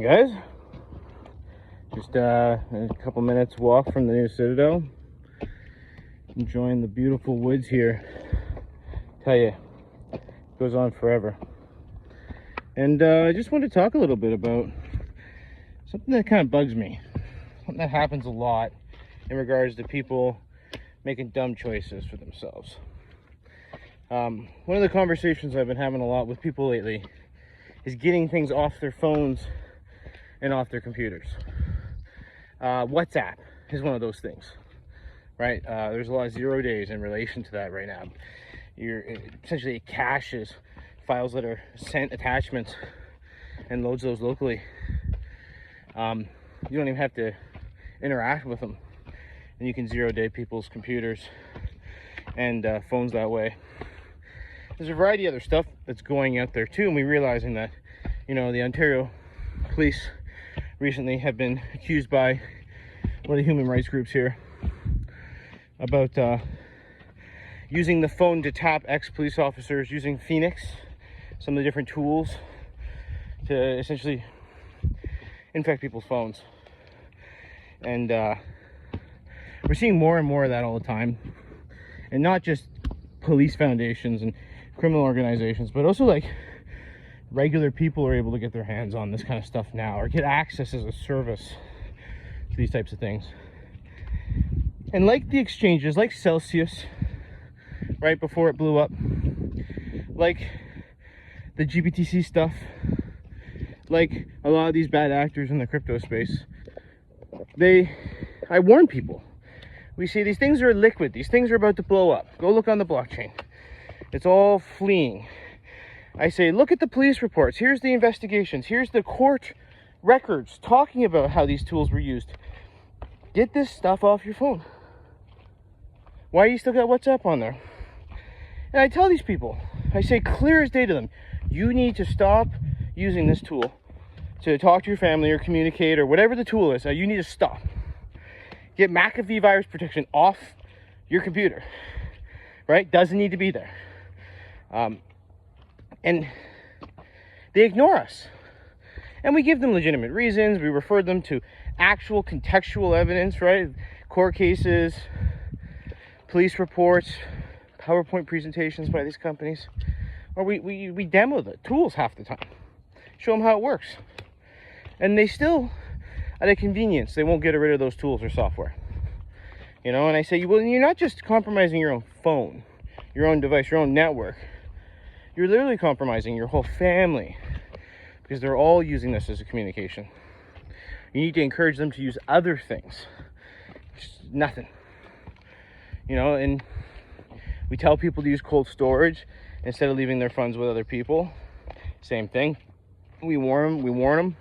guys. Just a couple minutes walk from the new Citadel. Enjoying the beautiful woods here. Tell you, it goes on forever. And I just want to talk a little bit about something that kind of bugs me. Something that happens a lot in regards to people making dumb choices for themselves. One of the conversations I've been having a lot with people lately is getting things off their phones and off their computers. WhatsApp is one of those things, right? There's a lot of 0 days in relation to that right now. Essentially it caches files that are sent attachments and loads those locally. You don't even have to interact with them, and you can 0 day people's computers and phones that way. There's a variety of other stuff that's going out there too, and we're realizing that, you know, the Ontario police recently have been accused by one of the human rights groups here about using the phone to tap ex-police officers, using Phoenix, some of the different tools to essentially infect people's phones. And we're seeing more and more of that all the time, and not just police foundations and criminal organizations, but also like regular people are able to get their hands on this kind of stuff now, or get access as a service to these types of things. And like the exchanges, like Celsius, right before it blew up, like the GBTC stuff, like a lot of these bad actors in the crypto space, I warn people. We see these things are liquid, these things are about to blow up. Go look on the blockchain. It's all fleeing. I say, look at the police reports. Here's the investigations. Here's the court records talking about how these tools were used. Get this stuff off your phone. Why you still got WhatsApp on there? And I tell these people, I say clear as day to them, you need to stop using this tool to talk to your family or communicate or whatever the tool is. You need to stop. Get McAfee virus protection off your computer, right? Doesn't need to be there. And they ignore us. And we give them legitimate reasons. We refer them to actual contextual evidence, right? Court cases, police reports, PowerPoint presentations by these companies. Or we demo the tools half the time. Show them how it works. And they still, at a convenience, they won't get rid of those tools or software. You know, and I say, well, you're not just compromising your own phone, your own device, your own network. You're literally compromising your whole family, because they're all using this as a communication. You need to encourage them to use other things. Just nothing. You know, and we tell people to use cold storage instead of leaving their funds with other people. Same thing. We warn them.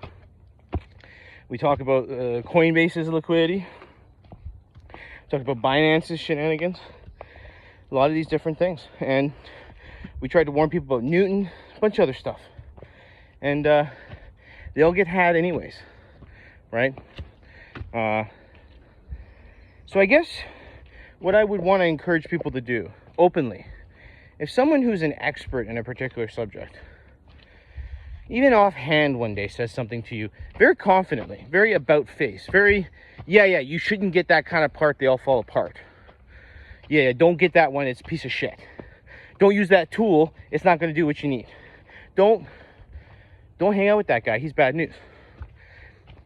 We talk about Coinbase's liquidity. We talk about Binance's shenanigans. A lot of these different things. And we tried to warn people about Newton, a bunch of other stuff. And they all get had anyways, right? So I guess what I would want to encourage people to do openly, if someone who's an expert in a particular subject, even offhand one day says something to you very confidently, very about face, very, yeah, you shouldn't get that kind of part, they all fall apart. Yeah, don't get that one, it's a piece of shit. Don't use that tool, it's not going to do what you need. Don't hang out with that guy, he's bad news.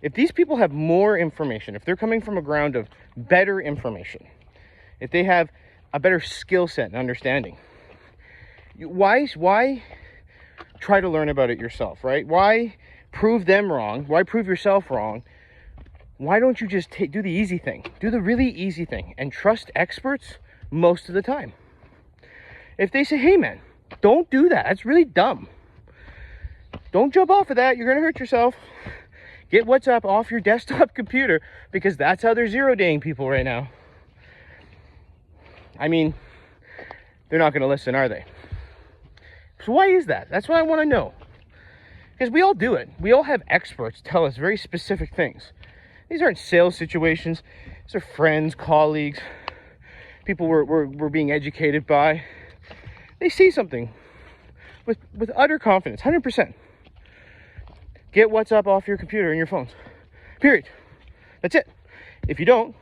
If these people have more information, if they're coming from a ground of better information, if they have a better skill set and understanding, why try to learn about it yourself, right? Why prove them wrong? Why prove yourself wrong? Why don't you just do the easy thing? Do the really easy thing and trust experts most of the time. If they say, hey man, don't do that, that's really dumb. Don't jump off of that, you're gonna hurt yourself. Get WhatsApp off your desktop computer, because that's how they're 0 daying people right now. I mean, they're not gonna listen, are they? So why is that? That's what I wanna know. Because we all do it. We all have experts tell us very specific things. These aren't sales situations. These are friends, colleagues, people we're being educated by. They see something with utter confidence, 100%. Get WhatsApp off your computer and your phones. Period. That's it. If you don't,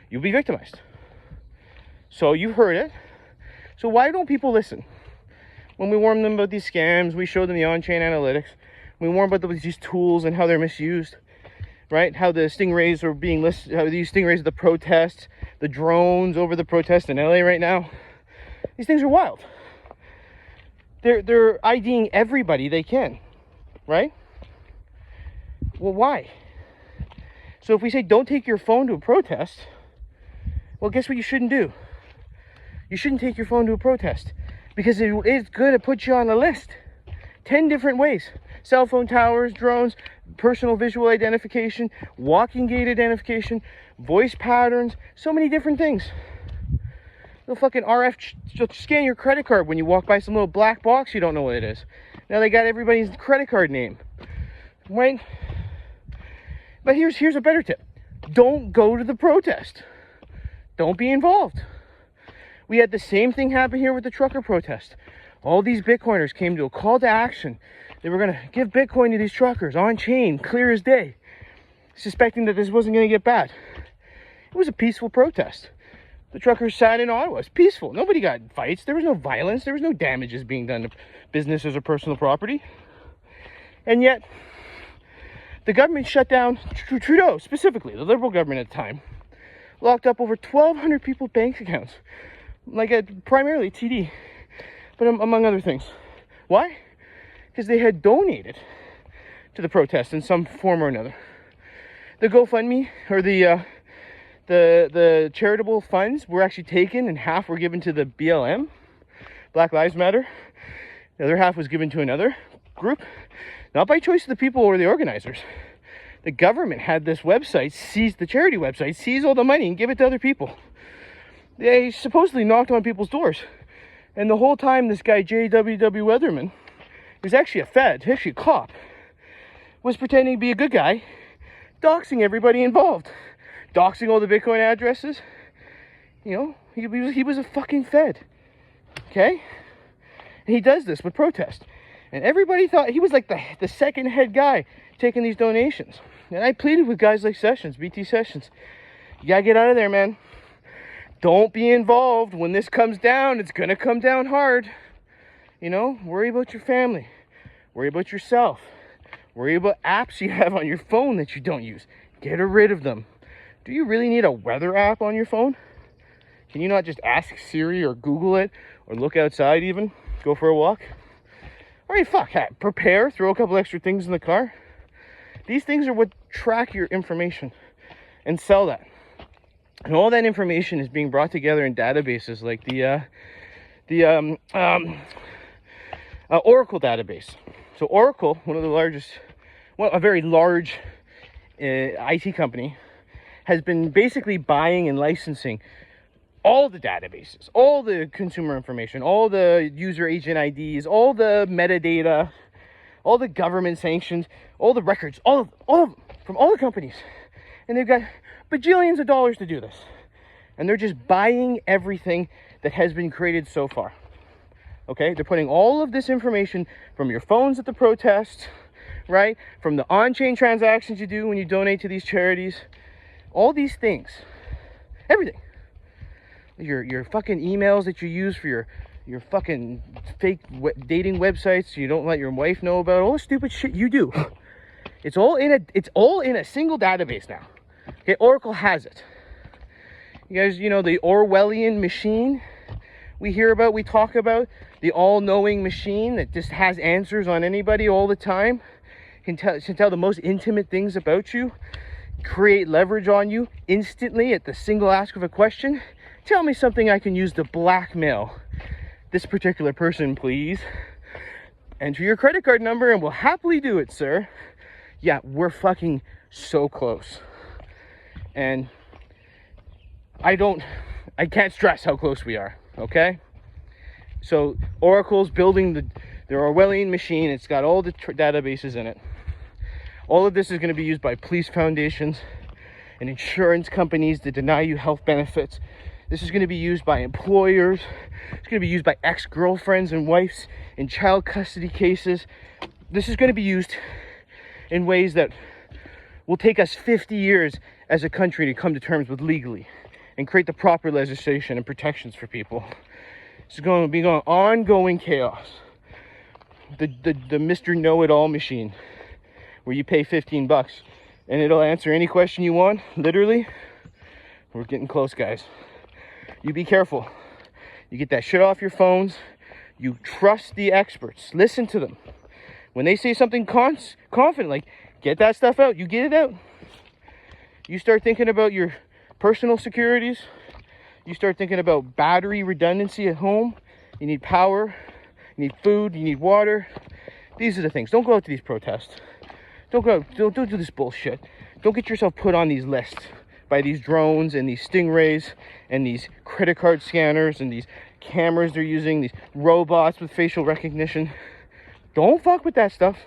you'll be victimized. So you've heard it. So why don't people listen? When we warn them about these scams, we show them the on-chain analytics. We warn about these tools and how they're misused, right? How the stingrays are being listed, how these stingrays are the protests, the drones over the protests in LA right now. These things are wild. They're IDing everybody they can, right? Well, why? So if we say don't take your phone to a protest, well, guess what you shouldn't do? You shouldn't take your phone to a protest because it's going to put you on a list. 10 different ways. Cell phone towers, drones, personal visual identification, walking gait identification, voice patterns, so many different things. They'll fucking scan your credit card when you walk by some little black box you don't know what it is. Now they got everybody's credit card name, right? But here's a better tip. Don't go to the protest. Don't be involved. We had the same thing happen here with the trucker protest. All these Bitcoiners came to a call to action. They were going to give Bitcoin to these truckers on chain, clear as day, suspecting that this wasn't going to get bad. It was a peaceful protest. The truckers sat in Ottawa. It's peaceful. Nobody got fights. There was no violence. There was no damages being done to businesses or personal property. And yet, the government shut down, Trudeau specifically, the Liberal government at the time, locked up over 1,200 people's bank accounts. Primarily TD, but among other things. Why? Because they had donated to the protest in some form or another. The GoFundMe or the charitable funds were actually taken, and half were given to the BLM, Black Lives Matter. The other half was given to another group, not by choice of the people or the organizers. The government had this website, seized the charity website, seize all the money and give it to other people. They supposedly knocked on people's doors. And the whole time, this guy, J.W.W. Weatherman, who's actually a Fed, actually a cop, was pretending to be a good guy, doxing everybody involved. Doxing all the Bitcoin addresses. You know, he was a fucking Fed. Okay? And he does this with protest. And everybody thought he was like the second head guy taking these donations. And I pleaded with guys like Sessions, BT Sessions. You gotta get out of there, man. Don't be involved. When this comes down, it's going to come down hard. You know, worry about your family. Worry about yourself. Worry about apps you have on your phone that you don't use. Get rid of them. Do you really need a weather app on your phone? Can you not just ask Siri or Google it or look outside even? Go for a walk? All right, fuck. Prepare. Throw a couple extra things in the car. These things are what track your information and sell that. And all that information is being brought together in databases like the Oracle database. So Oracle, a very large IT company, has been basically buying and licensing all the databases, all the consumer information, all the user agent IDs, all the metadata, all the government sanctions, all the records, all of them, from all the companies. And they've got bajillions of dollars to do this. And they're just buying everything that has been created so far. Okay? They're putting all of this information from your phones at the protests, right? From the on-chain transactions you do when you donate to these charities. All these things. Everything. Your fucking emails that you use for your fucking fake dating websites so you don't let your wife know about, all the stupid shit you do. It's all in a single database now. Okay, Oracle has it. You guys, you know, the Orwellian machine we hear about, we talk about, the all-knowing machine that just has answers on anybody all the time, can tell the most intimate things about you, create leverage on you instantly at the single ask of a question. Tell me something I can use to blackmail this particular person, please. Enter your credit card number and we'll happily do it, sir. Yeah, we're fucking so close. And I can't stress how close we are, okay? So Oracle's building their Orwellian machine. It's got all the databases in it. All of this is going to be used by police foundations and insurance companies to deny you health benefits. This is going to be used by employers. It's going to be used by ex-girlfriends and wives in child custody cases. This is going to be used in ways that will take us 50 years as a country to come to terms with legally and create the proper legislation and protections for people. It's going to be ongoing chaos. The Mr. Know-It-All machine, where you pay $15 and it'll answer any question you want, literally. We're getting close, guys. You be careful. You get that shit off your phones. You trust the experts. Listen to them. When they say something confident, like, get that stuff out. You get it out. You start thinking about your personal securities. You start thinking about battery redundancy at home. You need power. You need food. You need water. These are the things. Don't go out to these protests. Don't go. Don't do this bullshit. Don't get yourself put on these lists by these drones and these stingrays and these credit card scanners and these cameras they're using, these robots with facial recognition. Don't fuck with that stuff.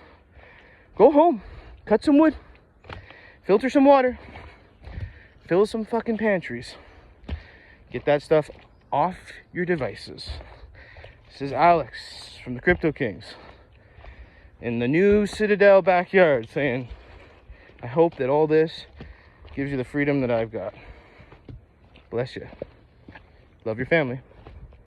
Go home, cut some wood, filter some water, fill some fucking pantries. Get that stuff off your devices. This is Alex from the Crypto Kings in the new Citadel backyard saying, I hope that all this gives you the freedom that I've got. Bless you. Love your family.